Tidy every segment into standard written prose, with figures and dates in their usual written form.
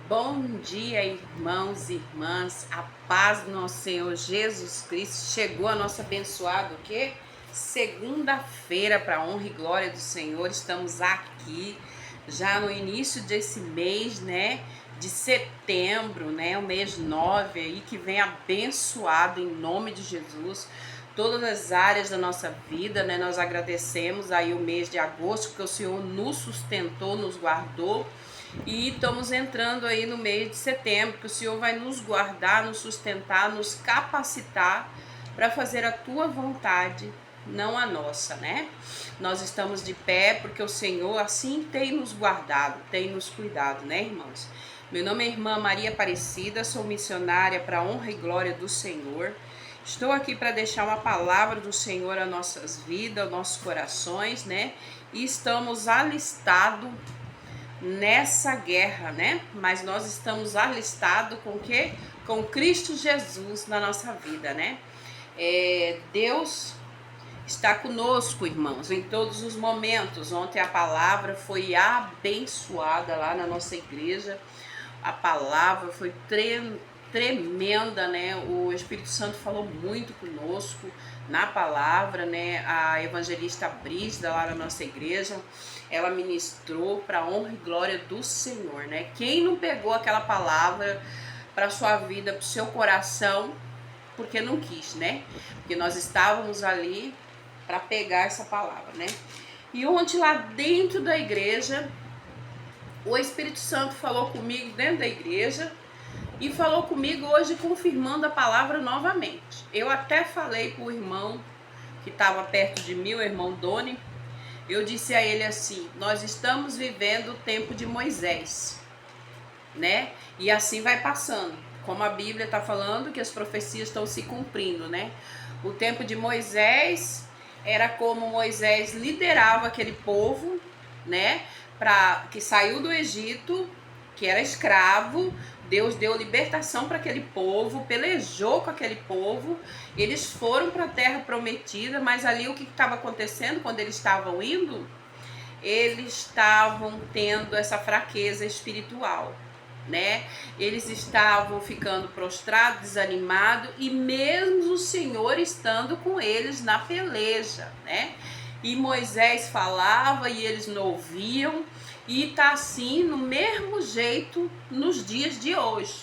Bom dia, irmãos e irmãs. A paz do nosso Senhor Jesus Cristo. Chegou a nossa abençoada, o quê? Segunda-feira, para a honra e glória do Senhor. Estamos aqui já no início desse mês, né? De setembro, né? O mês 9 aí, que vem abençoado em nome de Jesus. Todas as áreas da nossa vida, né? Nós agradecemos aí o mês de agosto, porque o Senhor nos sustentou, nos guardou. E estamos entrando aí no mês de setembro, que o Senhor vai nos guardar, nos sustentar, nos capacitar para fazer a tua vontade, não a nossa, né? Nós estamos de pé porque o Senhor assim tem nos guardado, tem nos cuidado, né, irmãos? Meu nome é irmã Maria Aparecida, sou missionária para a honra e glória do Senhor. Estou aqui para deixar uma palavra do Senhor às nossas vidas, aos nossos corações, né? E estamos alistados nessa guerra, né? Mas nós estamos alistados com o quê? Com Cristo Jesus na nossa vida, né? Deus está conosco, irmãos, em todos os momentos. Ontem a palavra foi abençoada lá na nossa igreja. A palavra foi tremenda, né? O Espírito Santo falou muito conosco na palavra, né? A evangelista Brígida lá na nossa igreja, ela ministrou para a honra e glória do Senhor, né? Quem não pegou aquela palavra para sua vida, para o seu coração, porque não quis, né? Porque nós estávamos ali para pegar essa palavra, né? E ontem lá dentro da igreja, o Espírito Santo falou comigo dentro da igreja e falou comigo hoje confirmando a palavra novamente. Eu até falei para o irmão que estava perto de mim, o irmão Doni, eu disse a ele assim: nós estamos vivendo o tempo de Moisés, né? E assim vai passando, como a Bíblia está falando que as profecias estão se cumprindo, né? O tempo de Moisés era como Moisés liderava aquele povo, né? Que saiu do Egito, que era escravo. Deus deu libertação para aquele povo, pelejou com aquele povo. Eles foram para a terra prometida, mas ali o que estava acontecendo quando eles estavam indo? Eles estavam tendo essa fraqueza espiritual, né? Eles estavam ficando prostrados, desanimados, e mesmo o Senhor estando com eles na peleja, né? E Moisés falava e eles não ouviam, e tá assim no mesmo jeito nos dias de hoje,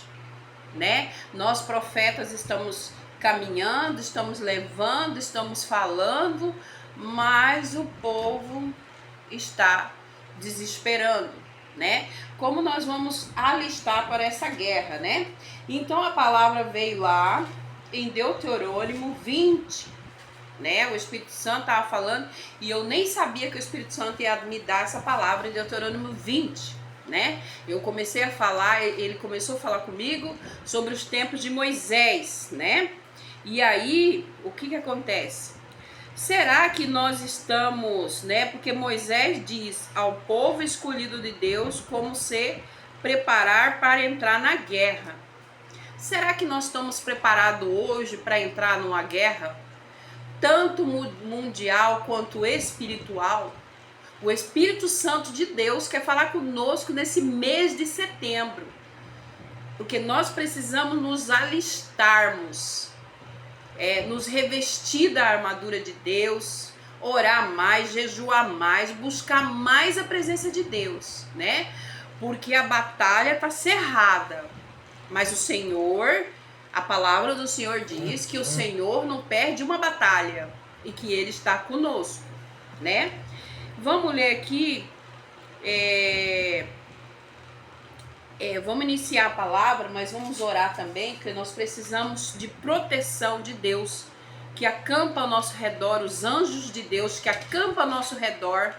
né? Nós profetas estamos caminhando, estamos levando, estamos falando, mas o povo está desesperando, né? Como nós vamos alistar para essa guerra, né? Então a palavra veio lá em Deuteronômio 20, né? O Espírito Santo estava falando e eu nem sabia que o Espírito Santo ia me dar essa palavra em Deuteronômio 20, né? Eu comecei a falar, ele começou a falar comigo sobre os tempos de Moisés, né? E aí, o que acontece? Será que nós estamos, né? Porque Moisés diz ao povo escolhido de Deus como se preparar para entrar na guerra. Será que nós estamos preparados hoje para entrar numa guerra, tanto mundial quanto espiritual? O Espírito Santo de Deus quer falar conosco nesse mês de setembro, porque nós precisamos nos alistarmos, nos revestir da armadura de Deus, orar mais, jejuar mais, buscar mais a presença de Deus, né? Porque a batalha está cerrada, mas o Senhor, a palavra do Senhor diz que o Senhor não perde uma batalha e que Ele está conosco, né? Vamos ler aqui, vamos iniciar a palavra, mas vamos orar também, porque nós precisamos de proteção de Deus, que acampa ao nosso redor, os anjos de Deus que acampa ao nosso redor,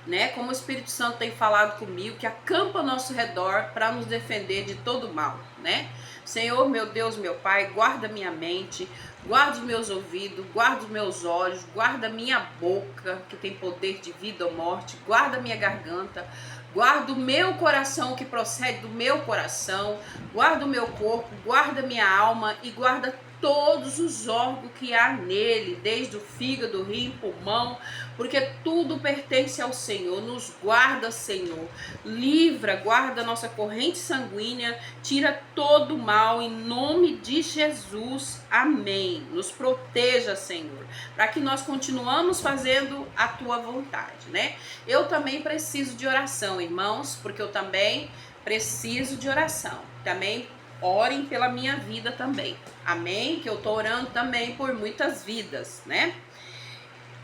né? Como o Espírito Santo tem falado comigo, que acampa ao nosso redor para nos defender de todo mal, né? Senhor, meu Deus, meu Pai, guarda minha mente, guarda os meus ouvidos, guarda os meus olhos, guarda minha boca, que tem poder de vida ou morte, guarda minha garganta, guarda o meu coração, que procede do meu coração, guarda o meu corpo, guarda minha alma e guarda todos os órgãos que há nele, desde o fígado, rim, pulmão, porque tudo pertence ao Senhor. Nos guarda, Senhor, livra, guarda a nossa corrente sanguínea, tira todo o mal, em nome de Jesus, amém. Nos proteja, Senhor, para que nós continuamos fazendo a tua vontade, né? Eu também preciso de oração, irmãos, porque eu também preciso de oração. Também orem pela minha vida também, amém? Que eu tô orando também por muitas vidas, né?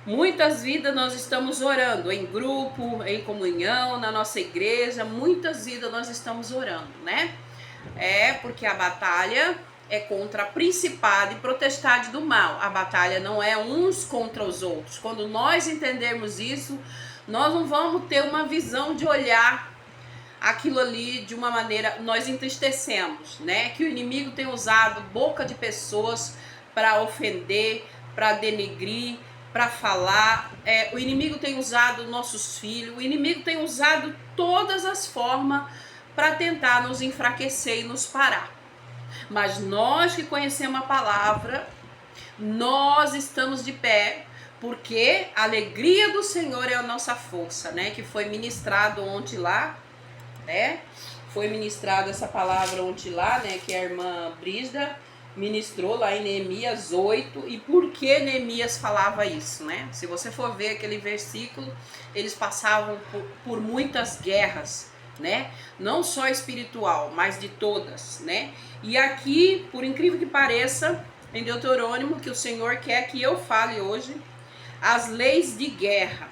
Muitas vidas nós estamos orando em grupo, em comunhão, na nossa igreja, muitas vidas nós estamos orando, né? Porque a batalha é contra a principado e potestade do mal. A batalha não é uns contra os outros. Quando nós entendermos isso, nós não vamos ter uma visão de olhar aquilo ali de uma maneira, nós entristecemos, né? Que o inimigo tem usado boca de pessoas para ofender, para denegrir, para falar. O inimigo tem usado nossos filhos, o inimigo tem usado todas as formas para tentar nos enfraquecer e nos parar. Mas nós que conhecemos a palavra, nós estamos de pé, porque a alegria do Senhor é a nossa força, né? Que foi ministrado ontem lá, né? Foi ministrado essa palavra ontem lá, né? Que a irmã Brígida ministrou lá em Neemias 8. E por que Neemias falava isso, né? Se você for ver aquele versículo, eles passavam por muitas guerras, né? Não só espiritual, mas de todas, né? E aqui, por incrível que pareça, em Deuteronômio, que o Senhor quer que eu fale hoje, as leis de guerra.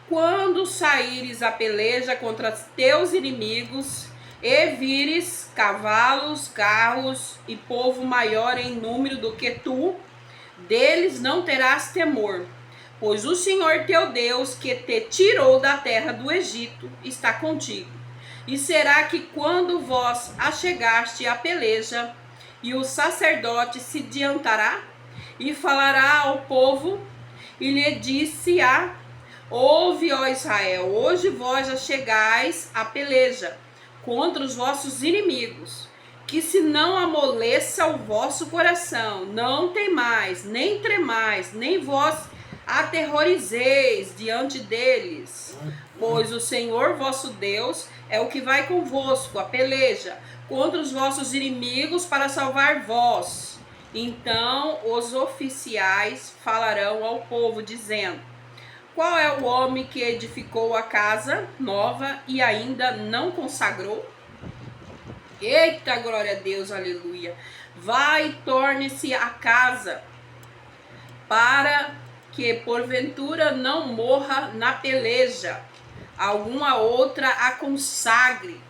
Quando saíres a peleja contra teus inimigos e vires cavalos, carros e povo maior em número do que tu, deles não terás temor, pois o Senhor teu Deus, que te tirou da terra do Egito, está contigo. E será que quando vós achegaste à peleja, e o sacerdote se adiantará e falará ao povo, e lhe disse-á: ouve, ó Israel, hoje vós achegais à peleja contra os vossos inimigos, que se não amoleça o vosso coração, não temais, nem tremais, nem vós aterrorizeis diante deles, pois o Senhor vosso Deus é o que vai convosco a peleja contra os vossos inimigos para salvar vós. Então os oficiais falarão ao povo, dizendo: qual é o homem que edificou a casa nova e ainda não consagrou? Eita, glória a Deus, aleluia. Vai e torne-se a casa, para que porventura não morra na peleja, alguma outra a consagre.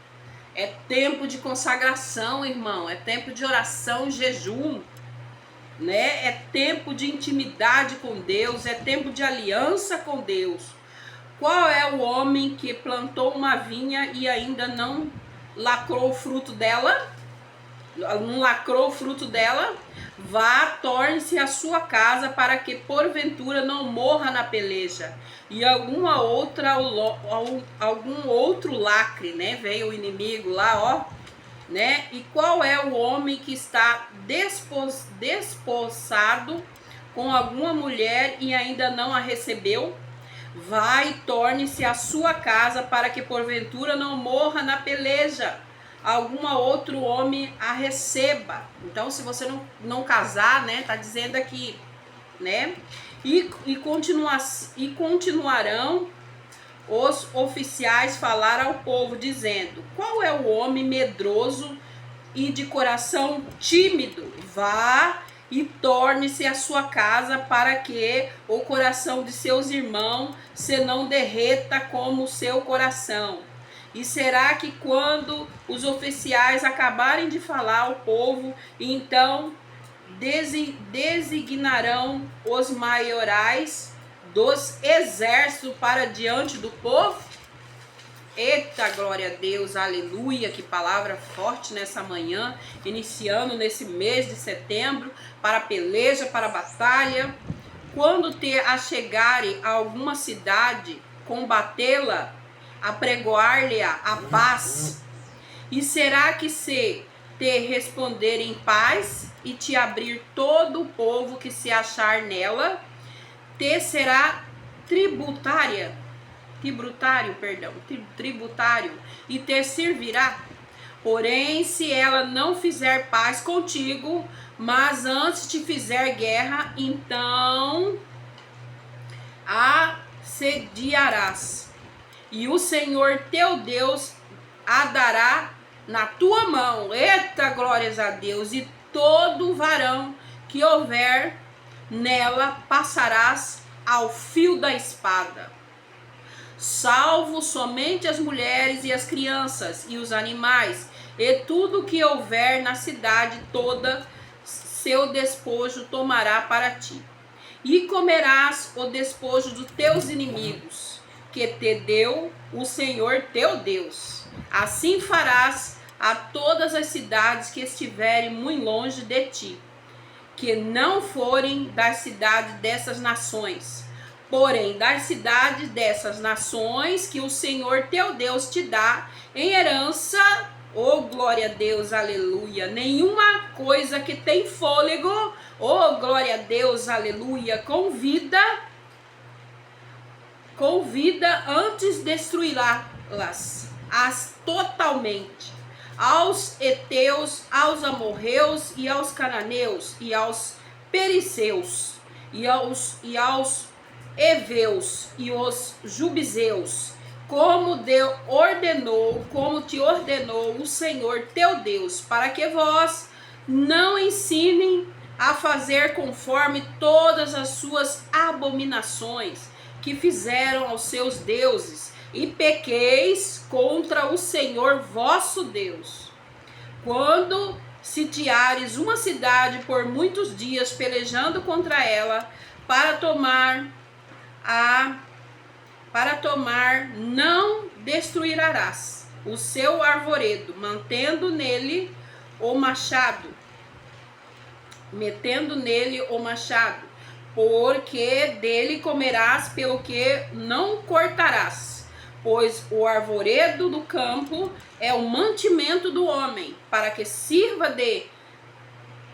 É tempo de consagração, irmão, é tempo de oração e jejum, né? É tempo de intimidade com Deus, é tempo de aliança com Deus. Qual é o homem que plantou uma vinha e ainda não lacrou o fruto dela? Não lacrou o fruto dela? Vá, torne-se a sua casa, para que porventura não morra na peleja, e algum outro lacre, né? Veio o inimigo lá, ó, né? E qual é o homem que está desposado com alguma mulher e ainda não a recebeu? Vai e torne-se a sua casa, para que porventura não morra na peleja, algum outro homem a receba. Então, se você não casar, né, tá dizendo aqui, né? E continuarão os oficiais falar ao povo, dizendo: qual é o homem medroso e de coração tímido? Vá e torne-se a sua casa, para que o coração de seus irmãos se não derreta como o seu coração. E será que quando os oficiais acabarem de falar ao povo, então designarão os maiorais dos exércitos para diante do povo? Eita, glória a Deus, aleluia, que palavra forte nessa manhã, iniciando nesse mês de setembro, para a peleja, para a batalha. Quando te achegarem a alguma cidade, combatê-la, apregoar-lhe a paz. E será que se te responder em paz e te abrir todo o povo que se achar nela, te será tributário, e te servirá. Porém, se ela não fizer paz contigo, mas antes te fizer guerra, então a sediarás, e o Senhor teu Deus a dará na tua mão. Eita, glórias a Deus! E todo varão que houver nela passarás ao fio da espada, salvo somente as mulheres e as crianças e os animais, e tudo que houver na cidade toda, seu despojo tomará para ti. E comerás o despojo dos teus inimigos, que te deu o Senhor teu Deus. Assim farás a todas as cidades que estiverem muito longe de ti, que não forem das cidades dessas nações, porém das cidades dessas nações que o Senhor teu Deus te dá em herança. Oh, glória a Deus, aleluia. Nenhuma coisa que tem fôlego, oh, glória a Deus, aleluia, com vida antes destruirá-las totalmente. Aos heteus, aos amorreus e aos cananeus e aos perizeus e aos heveus e os jubizeus, como te ordenou o Senhor teu Deus, para que vós não ensinem a fazer conforme todas as suas abominações que fizeram aos seus deuses, e pequeis contra o Senhor vosso Deus. Quando sitiares uma cidade por muitos dias, pelejando contra ela, para tomar, não destruirás o seu arvoredo, metendo nele o machado, porque dele comerás, pelo que não cortarás. Pois o arvoredo do campo é o mantimento do homem, para que sirva de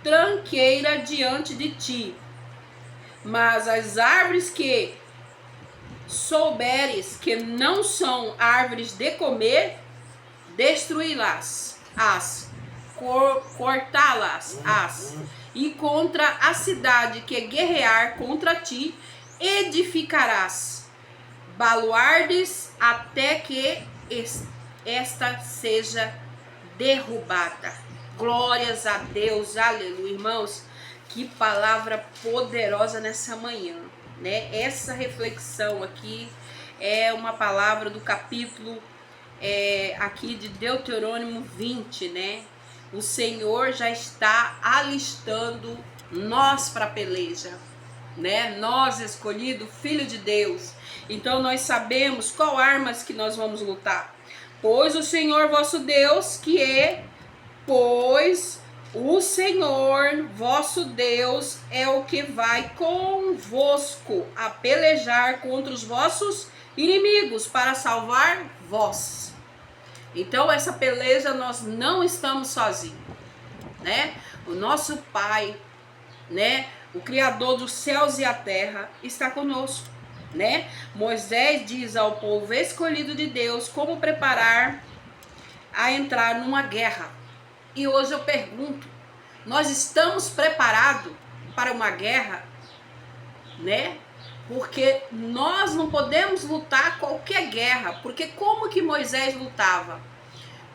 tranqueira diante de ti. Mas as árvores que souberes que não são árvores de comer, destruí-las, cortá-las, e contra a cidade que guerrear contra ti, edificarás baluardes até que esta seja derrubada. Glórias a Deus, aleluia. Irmãos, que palavra poderosa nessa manhã, né? Essa reflexão aqui é uma palavra do capítulo aqui de Deuteronômio 20, né? O Senhor já está alistando nós para a peleja, né? Nós, escolhido, filho de Deus. Então nós sabemos qual armas que nós vamos lutar. Pois o Senhor vosso Deus o Senhor vosso Deus é o que vai convosco a pelejar contra os vossos inimigos para salvar vós. Então essa peleja nós não estamos sozinhos, né? O nosso Pai, né? O Criador dos céus e a terra está conosco, né? Moisés diz ao povo escolhido de Deus como preparar a entrar numa guerra. E hoje eu pergunto, nós estamos preparados para uma guerra, né? Porque nós não podemos lutar qualquer guerra, porque como que Moisés lutava?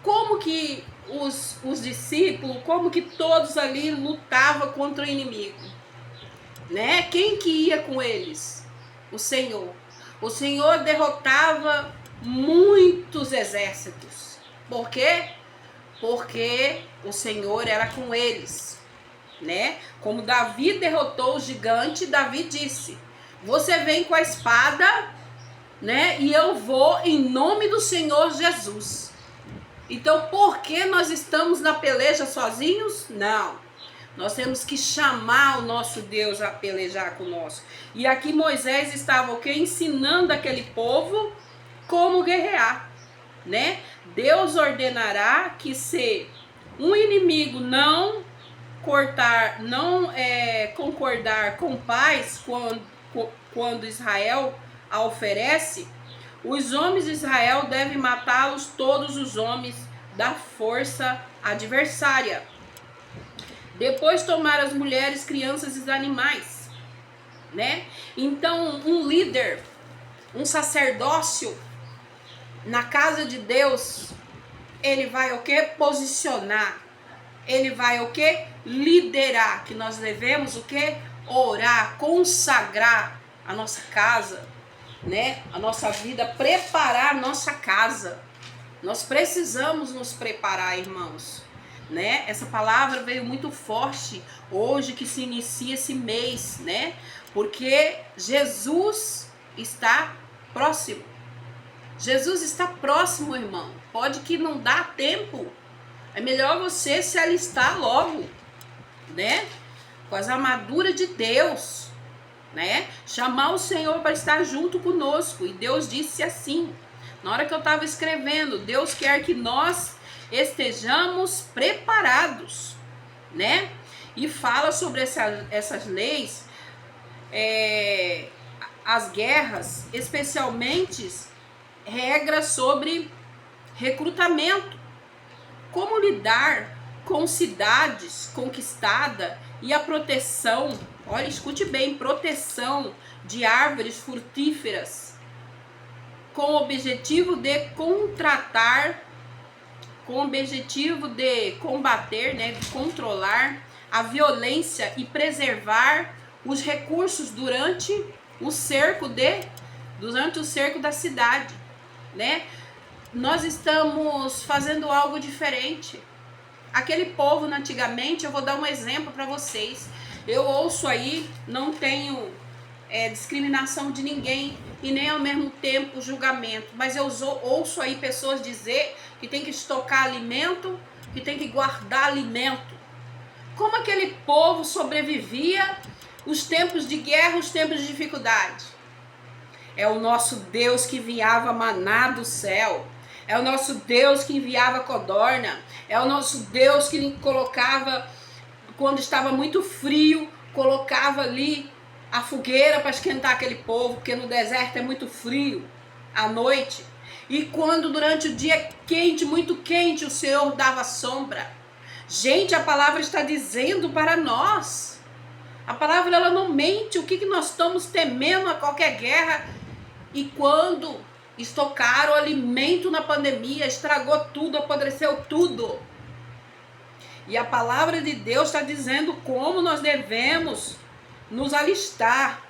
Como que os discípulos, como que todos ali lutavam contra o inimigo? Né? Quem que ia com eles? O Senhor. O Senhor derrotava muitos exércitos. Por quê? Porque o Senhor era com eles, né? Como Davi derrotou o gigante, Davi disse: você vem com a espada, né? E eu vou em nome do Senhor Jesus. Então, por que nós estamos na peleja sozinhos? Não. Nós temos que chamar o nosso Deus a pelejar conosco. E aqui Moisés estava o quê? Ensinando aquele povo como guerrear, né? Deus ordenará que se um inimigo não concordar com paz quando Israel a oferece, os homens de Israel devem matá-los, todos os homens da força adversária. Depois tomar as mulheres, crianças e os animais, né? Então, um líder, um sacerdócio na casa de Deus, ele vai o quê? Posicionar. Ele vai o quê? Liderar. Que nós devemos o quê? Orar, consagrar a nossa casa, né? A nossa vida, preparar a nossa casa. Nós precisamos nos preparar, irmãos, né? Essa palavra veio muito forte hoje que se inicia esse mês, né? Porque Jesus está próximo. Jesus está próximo, irmão. Pode que não dá tempo. É melhor você se alistar logo, né? Com as armaduras de Deus, né? Chamar o Senhor para estar junto conosco. E Deus disse assim, na hora que eu estava escrevendo, Deus quer que nós estejamos preparados, né? E fala sobre essas leis, as guerras, especialmente regras sobre recrutamento, como lidar com cidades conquistadas e a proteção, olha, escute bem, proteção de árvores frutíferas, com o objetivo de combater, né, de controlar a violência e preservar os recursos durante o cerco da cidade, né? Nós estamos fazendo algo diferente. Aquele povo antigamente, eu vou dar um exemplo para vocês. Eu ouço aí, não tenho discriminação de ninguém e nem ao mesmo tempo julgamento, mas eu ouço aí pessoas dizer que tem que estocar alimento, que tem que guardar alimento. Como aquele povo sobrevivia os tempos de guerra, os tempos de dificuldade? É o nosso Deus que enviava maná do céu. É o nosso Deus que enviava codorna. É o nosso Deus que colocava, quando estava muito frio, colocava ali a fogueira para esquentar aquele povo, porque no deserto é muito frio à noite. E quando durante o dia quente, muito quente, o Senhor dava sombra. Gente, a palavra está dizendo para nós. A palavra, ela não mente. O que nós estamos temendo a qualquer guerra? E quando estocaram o alimento na pandemia, estragou tudo, apodreceu tudo. E a palavra de Deus está dizendo como nós devemos nos alistar,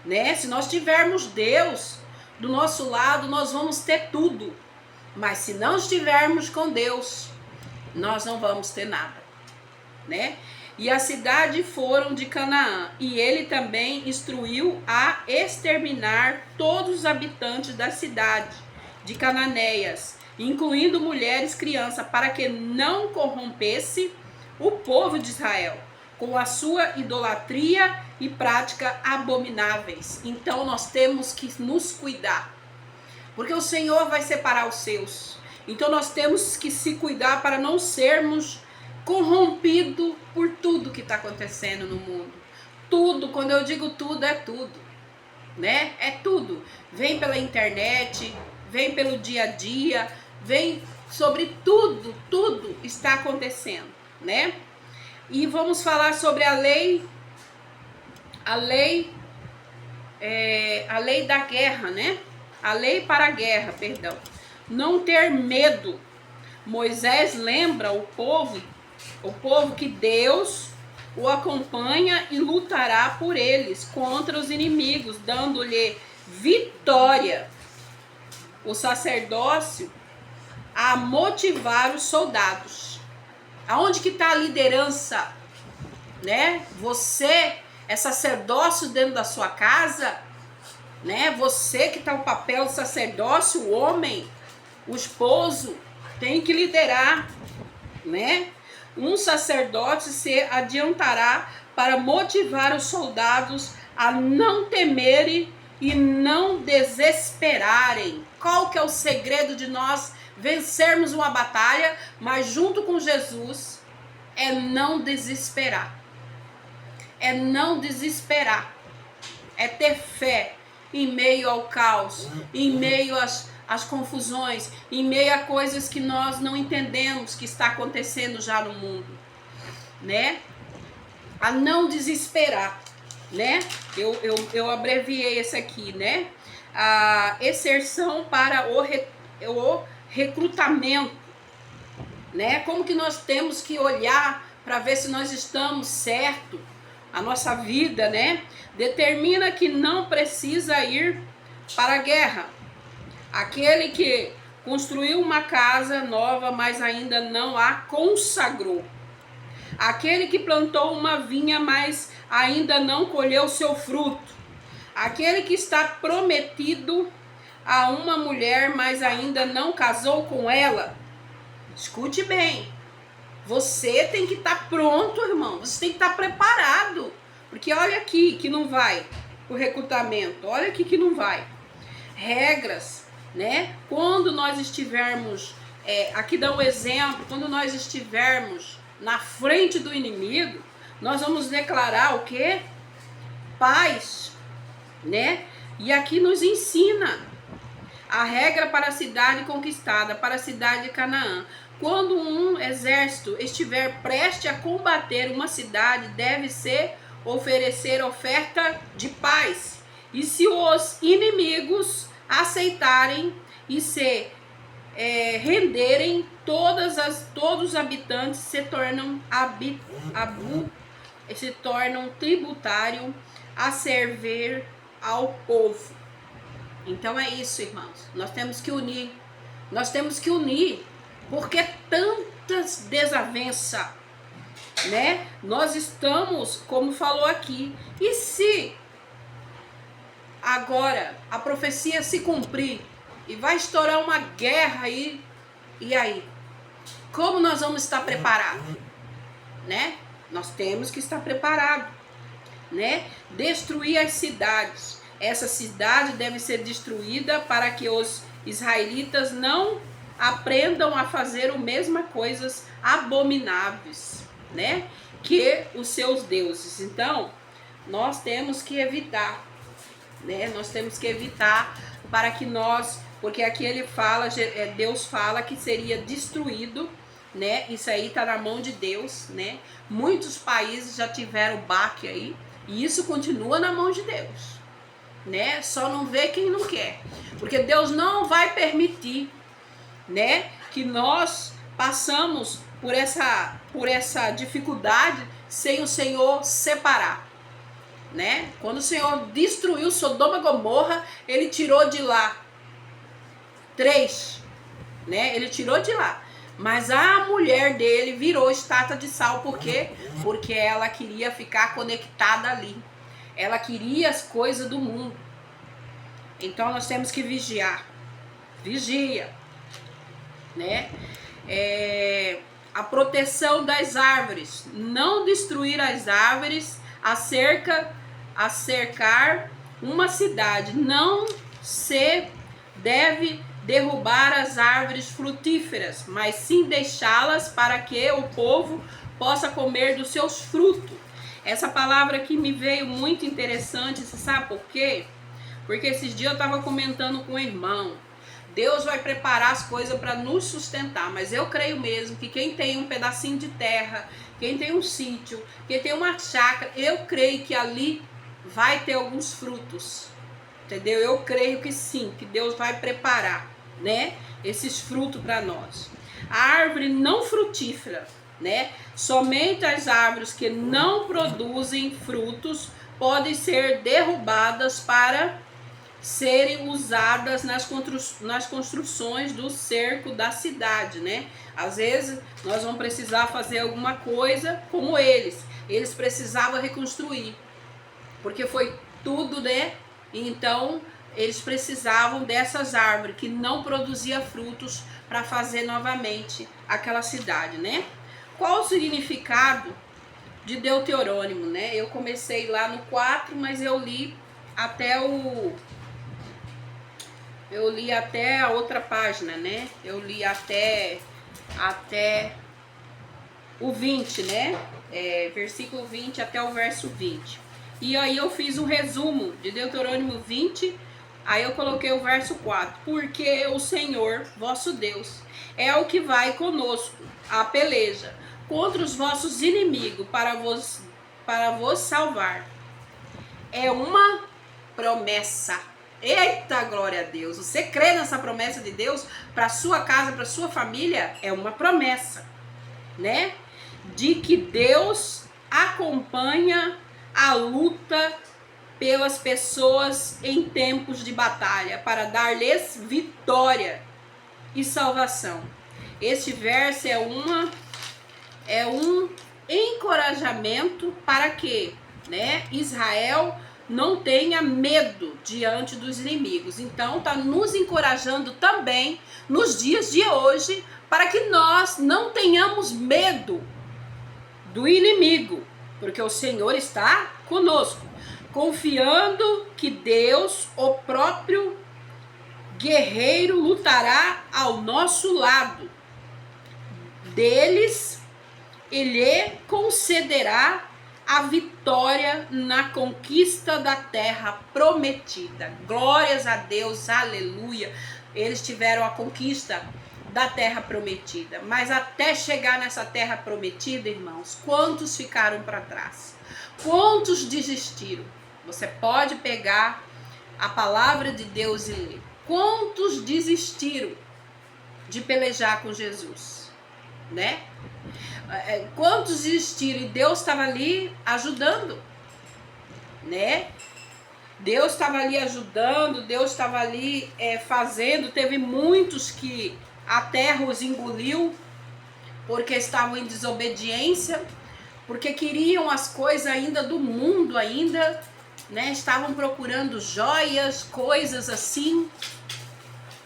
né? Se nós tivermos Deus do nosso lado, nós vamos ter tudo. Mas se não estivermos com Deus, nós não vamos ter nada, né? E a cidade foram de Canaã, e ele também instruiu a exterminar todos os habitantes da cidade de Cananéias, incluindo mulheres e crianças, para que não corrompesse o povo de Israel com a sua idolatria e prática abomináveis. Então nós temos que nos cuidar, porque o Senhor vai separar os seus. Então nós temos que se cuidar para não sermos corrompido por tudo que está acontecendo no mundo. Tudo, quando eu digo tudo, é tudo, né? É tudo. Vem pela internet, vem pelo dia a dia, vem sobre tudo, tudo está acontecendo, né? E vamos falar sobre a lei da guerra, né? A lei para a guerra, perdão. Não ter medo. Moisés lembra o povo que Deus o acompanha e lutará por eles contra os inimigos, dando-lhe vitória. O sacerdócio a motivar os soldados. Aonde que está a liderança, né? Você é sacerdócio dentro da sua casa, né? Você que está o papel de sacerdócio, o homem, o esposo, tem que liderar, né? Um sacerdote se adiantará para motivar os soldados a não temerem e não desesperarem. Qual que é o segredo de nós vencermos uma batalha, mas junto com Jesus é não desesperar. É não desesperar. É ter fé em meio ao caos, em meio às confusões, em meio a coisas que nós não entendemos que está acontecendo já no mundo, né? A não desesperar, né? Eu abreviei esse aqui, né? A exerção para o recrutamento, né? Como que nós temos que olhar para ver se nós estamos certo, a nossa vida, né? Determina que não precisa ir para a guerra. Aquele que construiu uma casa nova, mas ainda não a consagrou. Aquele que plantou uma vinha, mas ainda não colheu seu fruto. Aquele que está prometido a uma mulher, mas ainda não casou com ela. Escute bem. Você tem que estar pronto, irmão. Você tem que estar preparado. Porque olha aqui que não vai o recrutamento. Olha aqui que não vai. Regras, né? Quando nós estivermos, aqui dá um exemplo, quando nós estivermos na frente do inimigo, nós vamos declarar o quê? Paz, né? E aqui nos ensina a regra para a cidade conquistada, para a cidade de Canaã. Quando um exército estiver prestes a combater uma cidade, deve-se oferecer oferta de paz. E se os inimigos aceitarem e se renderem, todos os habitantes se tornam tributário a servir ao povo. Então é isso, irmãos. Nós temos que unir. Nós temos que unir. Porque tantas desavenças, né? Nós estamos, como falou aqui, e se agora a profecia se cumprir e vai estourar uma guerra aí, e aí? Como nós vamos estar preparados? Né? Nós temos que estar preparados, né? Destruir as cidades. Essa cidade deve ser destruída para que os israelitas não aprendam a fazer as mesmas coisas abomináveis, né? Que os seus deuses. Então, nós temos que evitar, né? Nós temos que evitar para que nós, porque aqui ele fala, Deus fala que seria destruído, né? Isso aí está na mão de Deus, né? Muitos países já tiveram baque aí, e isso continua na mão de Deus, né? Só não vê quem não quer, porque Deus não vai permitir, né, que nós passamos por essa dificuldade sem o Senhor separar, né? Quando o Senhor destruiu Sodoma e Gomorra, ele tirou de lá 3, né? Ele tirou de lá. Mas a mulher dele virou estátua de sal. Por quê? Porque ela queria ficar conectada ali. Ela queria as coisas do mundo. Então nós temos que vigiar. Vigia, né? A proteção das árvores. Não destruir as árvores a cercar uma cidade. Não se deve derrubar as árvores frutíferas, mas sim deixá-las para que o povo possa comer dos seus frutos. Essa palavra aqui me veio muito interessante, você sabe por quê? Porque esses dias eu estava comentando com o irmão, Deus vai preparar as coisas para nos sustentar, mas eu creio mesmo que quem tem um pedacinho de terra, quem tem um sítio, quem tem uma chácara, eu creio que ali vai ter alguns frutos, entendeu? Eu creio que sim, que Deus vai preparar, né, esses frutos para nós. A árvore não frutífera, né, somente as árvores que não produzem frutos podem ser derrubadas para serem usadas nas construções do cerco da cidade, né? Às vezes nós vamos precisar fazer alguma coisa como eles precisavam reconstruir, porque foi tudo, né? Então eles precisavam dessas árvores que não produziam frutos para fazer novamente aquela cidade, né? Qual o significado de Deuteronômio, né? Eu comecei lá no 4, mas eu li até o Eu li até a outra página, né? Eu li até o 20, né? Versículo 20 até o verso 20. E aí eu fiz um resumo de Deuteronômio 20, aí eu coloquei o verso 4. Porque o Senhor, vosso Deus, é o que vai conosco a peleja contra os vossos inimigos para vos salvar. É uma promessa. Eita, glória a Deus. Você crê nessa promessa de Deus para sua casa, para sua família? É uma promessa, né? De que Deus acompanha a luta pelas pessoas em tempos de batalha, para dar-lhes vitória e salvação. Este verso é um encorajamento para que, né, Israel não tenha medo diante dos inimigos. Então está nos encorajando também nos dias de hoje para que nós não tenhamos medo do inimigo, porque o Senhor está conosco, confiando que Deus, o próprio guerreiro, lutará ao nosso lado. Deles, ele concederá a vitória na conquista da terra prometida. Glórias a Deus, aleluia. Eles tiveram a conquista da terra prometida, mas até chegar nessa terra prometida, irmãos, quantos ficaram para trás? Quantos desistiram? Você pode pegar a palavra de Deus e ler. Quantos desistiram de pelejar com Jesus, né? Quantos desistiram? E Deus estava ali ajudando, né? Deus estava ali ajudando, Deus estava ali fazendo. Teve muitos que a terra os engoliu porque estavam em desobediência, porque queriam as coisas ainda do mundo ainda, né? Estavam procurando joias, coisas assim,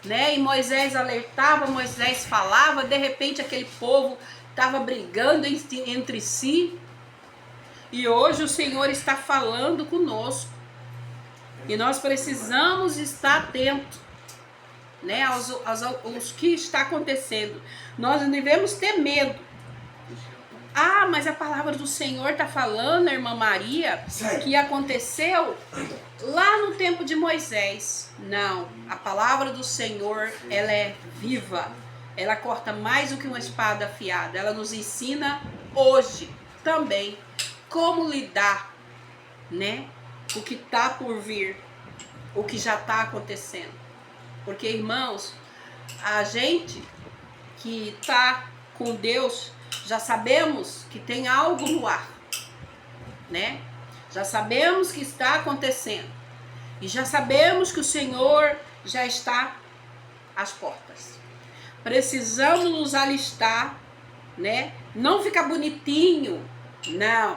né? E Moisés alertava, Moisés falava, de repente aquele povo estava brigando entre si. E hoje o Senhor está falando conosco. E nós precisamos estar atentos, né, aos que está acontecendo. Nós não devemos ter medo. Ah, mas a palavra do Senhor está falando, irmã Maria, que aconteceu lá no tempo de Moisés. Não, a palavra do Senhor, ela é viva. Ela corta mais do que uma espada afiada. Ela nos ensina hoje também como lidar, né? O que está por vir, o que já está acontecendo. Porque, irmãos, a gente que está com Deus, já sabemos que tem algo no ar, né? Já sabemos que está acontecendo. E já sabemos que o Senhor já está às portas. Precisamos nos alistar, né? Não ficar bonitinho, não.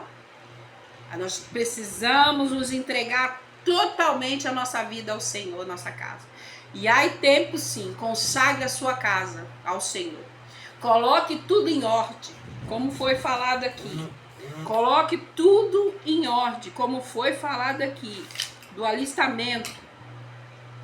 Nós precisamos nos entregar totalmente a nossa vida ao Senhor, nossa casa. E aí tempo sim, consagre a sua casa ao Senhor. Coloque tudo em ordem, como foi falado aqui. Coloque tudo em ordem, como foi falado aqui, do alistamento,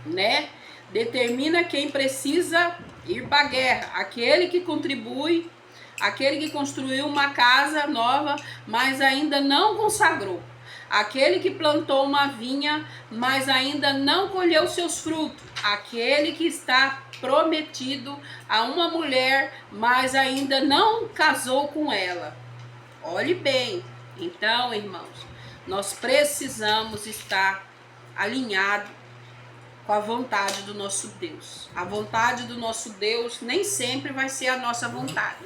né? Determina quem precisa ir para a guerra, aquele que contribui, aquele que construiu uma casa nova, mas ainda não consagrou, aquele que plantou uma vinha, mas ainda não colheu seus frutos, aquele que está prometido a uma mulher, mas ainda não casou com ela. Olhe bem. Então, irmãos, nós precisamos estar alinhados com a vontade do nosso Deus. A vontade do nosso Deus nem sempre vai ser a nossa vontade,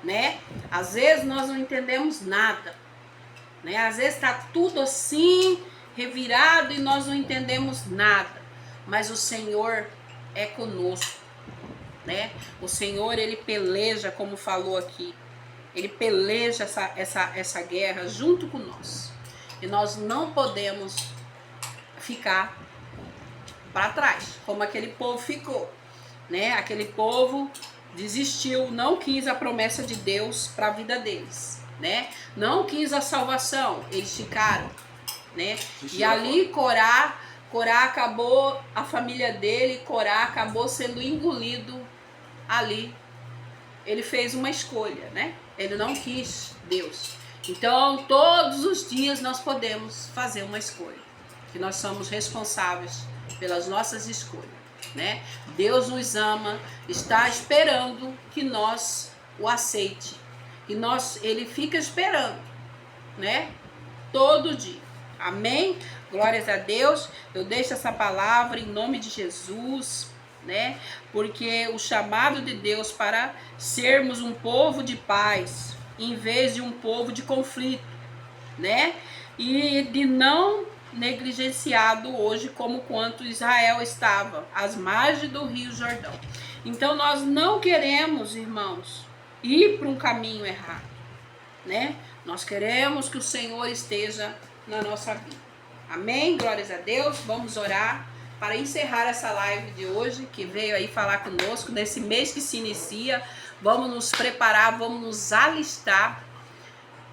né? Às vezes nós não entendemos nada, né? Às vezes está tudo assim, revirado, e nós não entendemos nada. Mas o Senhor é conosco, né? O Senhor, ele peleja, como falou aqui. Ele peleja essa guerra junto com nós. E nós não podemos ficar para trás, como aquele povo ficou, né? Aquele povo desistiu, não quis a promessa de Deus para a vida deles, né? Não quis a salvação, eles ficaram, né? E ali Corá Corá acabou, a família dele, Corá acabou sendo engolido ali. Ele fez uma escolha, né? Ele não quis Deus. Então, todos os dias nós podemos fazer uma escolha, que nós somos responsáveis pelas nossas escolhas, né? Deus nos ama, está esperando que nós o aceite. E ele fica esperando, né? Todo dia. Amém? Glórias a Deus. Eu deixo essa palavra em nome de Jesus, né? Porque o chamado de Deus para sermos um povo de paz, em vez de um povo de conflito, né? E de não negligenciado hoje como quanto Israel estava às margens do Rio Jordão. Então nós não queremos, irmãos, ir para um caminho errado, né? Nós queremos que o Senhor esteja na nossa vida. Amém? Glórias a Deus. Vamos orar para encerrar essa live de hoje, que veio aí falar conosco nesse mês que se inicia. Vamos nos preparar, vamos nos alistar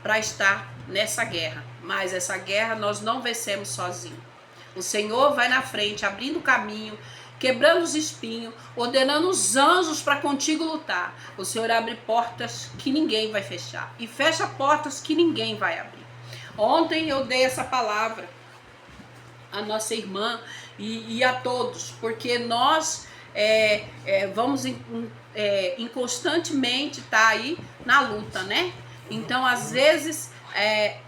para estar nessa guerra. Mas essa guerra nós não vencemos sozinhos. O Senhor vai na frente, abrindo o caminho, quebrando os espinhos, ordenando os anjos para contigo lutar. O Senhor abre portas que ninguém vai fechar e fecha portas que ninguém vai abrir. Ontem eu dei essa palavra à nossa irmã e a todos, porque nós vamos inconstantemente estar aí na luta, né? Então, às vezes,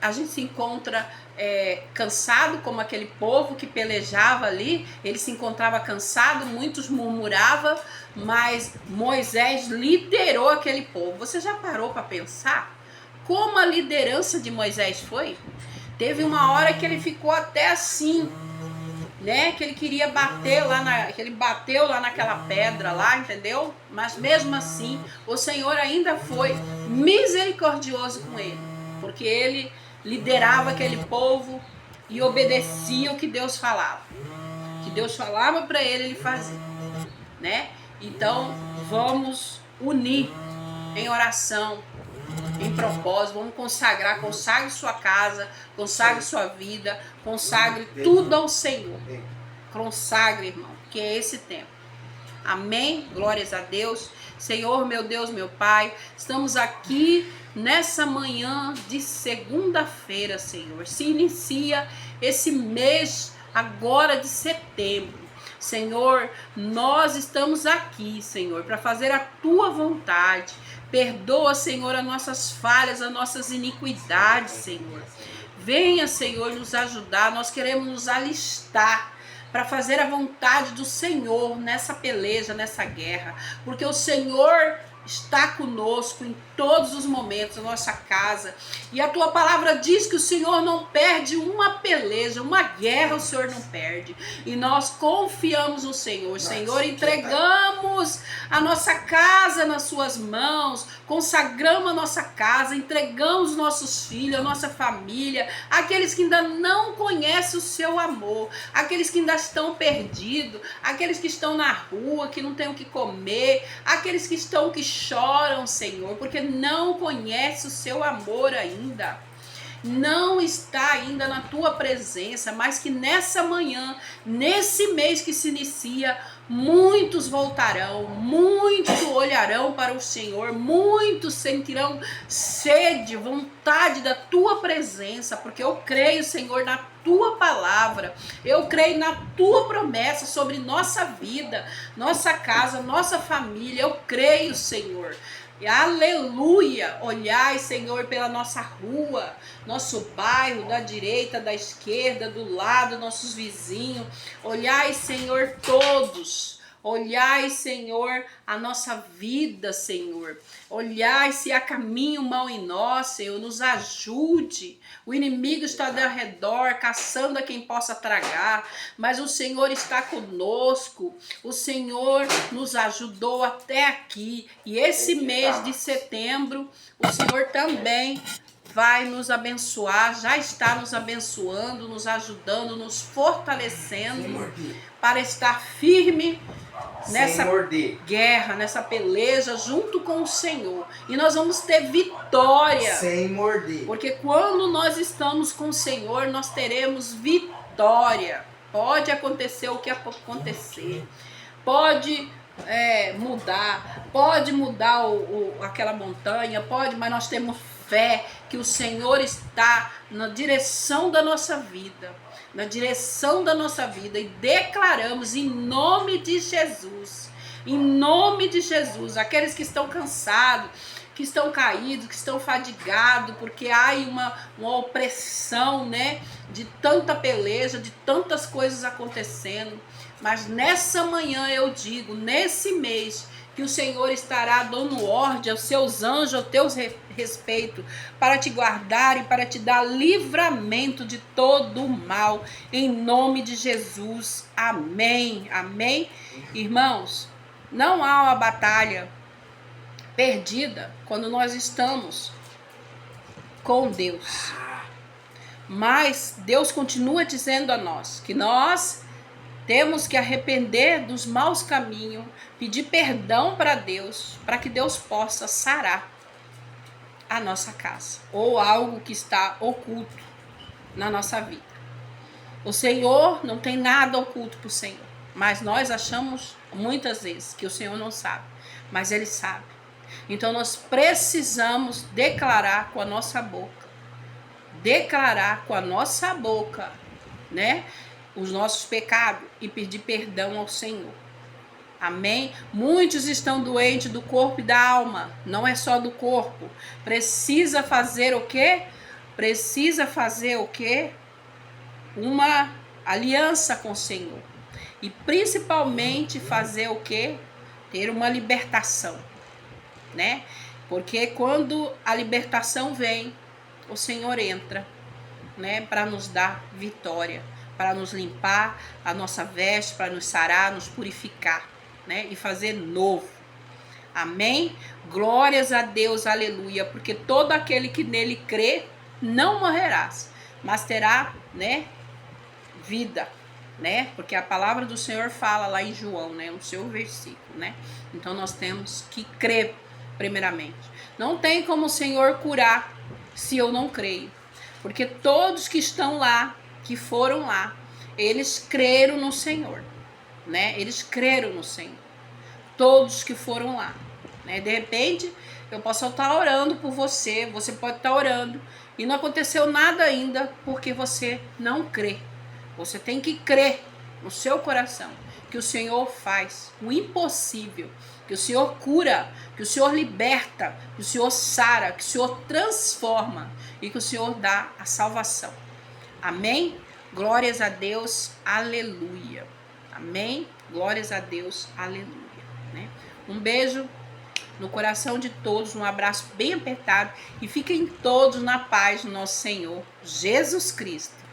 a gente se encontra cansado, como aquele povo que pelejava ali. Ele se encontrava cansado, muitos murmuravam, mas Moisés liderou aquele povo. Você já parou para pensar como a liderança de Moisés foi? Teve uma hora que ele ficou até assim, né? Que ele queria bater que ele bateu lá naquela pedra lá, entendeu? Mas mesmo assim, o Senhor ainda foi misericordioso com ele, porque ele liderava aquele povo e obedecia o que Deus falava. O que Deus falava para ele, ele fazia, né? Então, vamos unir em oração, em propósito, vamos consagrar. Consagre sua casa, consagre sua vida, consagre tudo ao Senhor. Consagre, irmão, que é esse tempo. Amém? Glórias a Deus. Senhor, meu Deus, meu Pai, estamos aqui nessa manhã de segunda-feira, Senhor. Se inicia esse mês agora de setembro. Senhor, nós estamos aqui, Senhor, para fazer a Tua vontade. Perdoa, Senhor, as nossas falhas, as nossas iniquidades, Senhor. Venha, Senhor, nos ajudar. Nós queremos nos alistar para fazer a vontade do Senhor nessa peleja, nessa guerra. Porque o Senhor está conosco em todos os momentos, na nossa casa. E a tua palavra diz que o Senhor não perde uma peleja, uma guerra o Senhor não perde. E nós confiamos no Senhor. Senhor, entregamos a nossa casa nas suas mãos, consagramos a nossa casa, entregamos os nossos filhos, a nossa família, aqueles que ainda não conhecem o seu amor, aqueles que ainda estão perdidos, aqueles que estão na rua, que não têm o que comer, aqueles que choram, Senhor, porque não conhece o seu amor ainda, não está ainda na tua presença, mas que nessa manhã, nesse mês que se inicia, muitos voltarão, muitos olharão para o Senhor, muitos sentirão sede, vontade da tua presença, porque eu creio, Senhor, na tua palavra, eu creio na tua promessa sobre nossa vida, nossa casa, nossa família. Eu creio, Senhor. E aleluia, olhai, Senhor, pela nossa rua, nosso bairro, da direita, da esquerda, do lado, nossos vizinhos. Olhai, Senhor, todos. Olhai, Senhor, a nossa vida, Senhor. Olhai se há caminho mau em nós, Senhor, nos ajude. O inimigo está ao redor, caçando a quem possa tragar, mas o Senhor está conosco. O Senhor nos ajudou até aqui. E esse mês de setembro, o Senhor também vai nos abençoar, já está nos abençoando, nos ajudando, nos fortalecendo para estar firme nessa guerra, nessa peleja junto com o Senhor. E nós vamos ter vitória. Sem morder. Porque quando nós estamos com o Senhor, nós teremos vitória. Pode acontecer o que acontecer. Pode mudar. Pode mudar aquela montanha. Pode, mas nós temos fé que o Senhor está na direção da nossa vida. Na direção da nossa vida. E declaramos em nome de Jesus. Em nome de Jesus. Aqueles que estão cansados, que estão caídos, que estão fadigados, porque há uma opressão, né, de tanta peleja, de tantas coisas acontecendo. Mas nessa manhã eu digo, nesse mês, que o Senhor estará dando ordem aos seus anjos, ao teu respeito, para te guardar e para te dar livramento de todo o mal, em nome de Jesus. Amém, amém. Irmãos, não há uma batalha perdida quando nós estamos com Deus. Mas Deus continua dizendo a nós que nós temos que arrepender dos maus caminhos, pedir perdão para Deus, para que Deus possa sarar a nossa casa ou algo que está oculto na nossa vida. O Senhor não tem nada oculto para o Senhor, mas nós achamos muitas vezes que o Senhor não sabe, mas Ele sabe. Então nós precisamos declarar com a nossa boca, né, os nossos pecados e pedir perdão ao Senhor. Amém? Muitos estão doentes do corpo e da alma, não é só do corpo. Precisa fazer o quê? Uma aliança com o Senhor. E principalmente fazer o quê? Ter uma libertação. Né? Porque quando a libertação vem, o Senhor entra, né, para nos dar vitória, para nos limpar a nossa veste, para nos sarar, nos purificar, né, e fazer novo. Amém? Glórias a Deus, aleluia, porque todo aquele que nele crê não morrerá, mas terá, né, vida, né? Porque a palavra do Senhor fala lá em João, né, no seu versículo, né? Então nós temos que crer primeiramente. Não tem como o Senhor curar se eu não creio. Porque todos que estão lá, que foram lá, eles creram no Senhor, né? Eles creram no Senhor. Todos que foram lá, né? De repente, eu posso estar orando por você, você pode estar orando e não aconteceu nada ainda porque você não crê. Você tem que crer no seu coração que o Senhor faz o impossível, que o Senhor cura, que o Senhor liberta, que o Senhor sara, que o Senhor transforma e que o Senhor dá a salvação. Amém? Glórias a Deus, aleluia. Amém? Glórias a Deus, aleluia. Né? Um beijo no coração de todos, um abraço bem apertado e fiquem todos na paz do nosso Senhor Jesus Cristo.